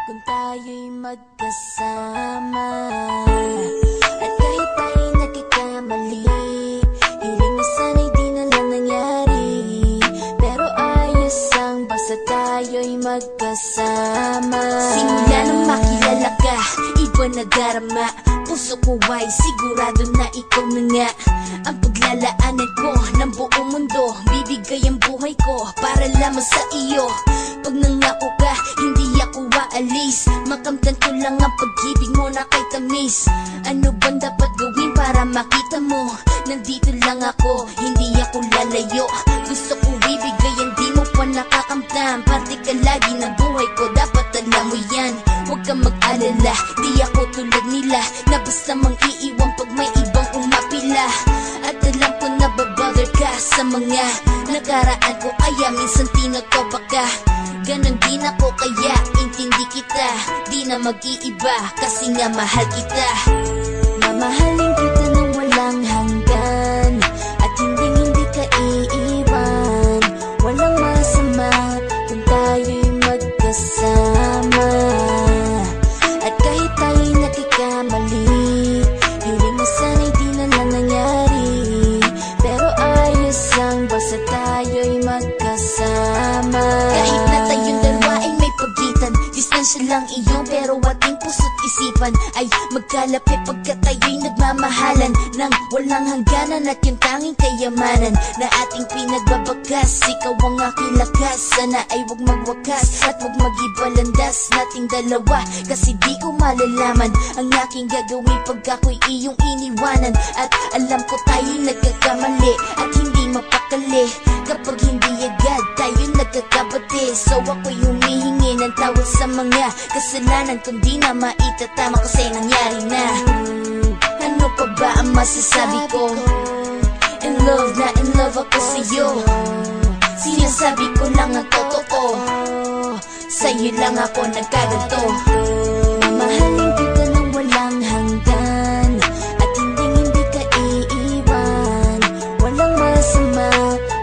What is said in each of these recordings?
kung tayo'y magkasama. At kahit tayo'y nagkakamali, hiling na sana'y di na lang nangyari. Pero ayos ang basta tayo'y magkasama. Simula nang makilala ka, iba na darama. Puso ko ay sigurado na ikaw na nga ang paglalaanan ko ng buong mundo. Bibigay ang buhay ko para lamang sa iyo. Pag nangako ka, hindi ako waalis. Makamtan ko lang ang pag-ibig mo na kay tamis. Ano bang dapat gawin para makita mo? Nandito lang ako, hindi ako lalayo. Gusto ko ibigay ang di mo pa nakakamtan. Parte ka lagi ng buhay ko, dapat alam mo yan. Huwag kang mag-alala, di ako tulad nila na basta mang iiwan pag may ibang umapila. At alam ko na babother ka sa mga nakaraan ko, kaya minsan tinotoba ka. Ganon din ako kaya intindi kita, di na mag-iiba kasi nga mahal kita. Mamahalin kita nang walang hanggan, at hindi ka iiwan. Walang masama kung tayo'y magkasama. At kahit tayo'y nagkakamali, hiling na sana'y di na lang nangyari. Pero ayos ang basta tayo'y magkasama. Kahit na tayong dalawa ay may pagitan, distansya lang iyon pero ating puso't isipan ay magkalapit pagkat tayo'y nagmamahalan nang walang hangganan. At yung tanging kayamanan na ating pinagbabagas, ikaw ang aking lakas. Sana ay huwag magwakas at huwag mag-ibalandas nating dalawa, kasi di ko malalaman ang aking gagawin pag ako'y iyong iniwanan. At alam ko tayo'y nagkakamali at hindi mapakali kapag hindi agad tayo'y nagkakabati. So ako'y humihingi ng tawad sa mga kasalanan kung di na maitatama kasi nangyari na. Ano pa ba ang masasabi ko? In love na in love ako sa'yo. Sinasabi ko lang ang totoo, sa'yo lang ako nagkaganto. Mamahalin kita nang walang hanggan, at hindi ka iiwan. Walang masama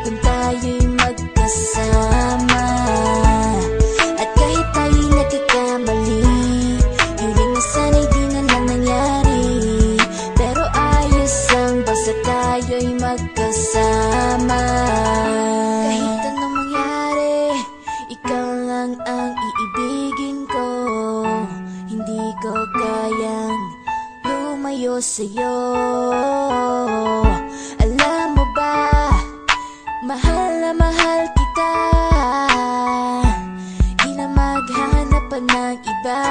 kung tayo'y magkasama. At kahit tayo'y nagkakamali, hiling na sana'y di na lang nangyari. Pero ayos ang basta tayo'y magkasama. Kahit anong mangyari, ikaw lang ang iibigin ko. Hindi ko kayang lumayo sa'yo. Alam mo ba, mahal na mahal kita. Di na maghanap pa ng iba,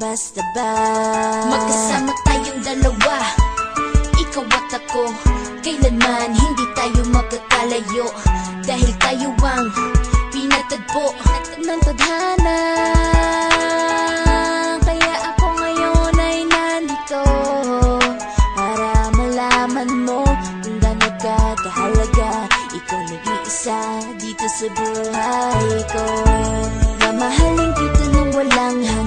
basta ba magkasama tayong dalawa, ikaw at ako. Kailanman hindi tayo magkakalayo, dahil tayo ang pinatagpo ng tadhana. Kaya ako ngayon ay nandito para malaman mo kung gaano ka kahalaga. Ikaw nag-iisa dito sa buhay ko. Mamahalin kita nang walang hanggan,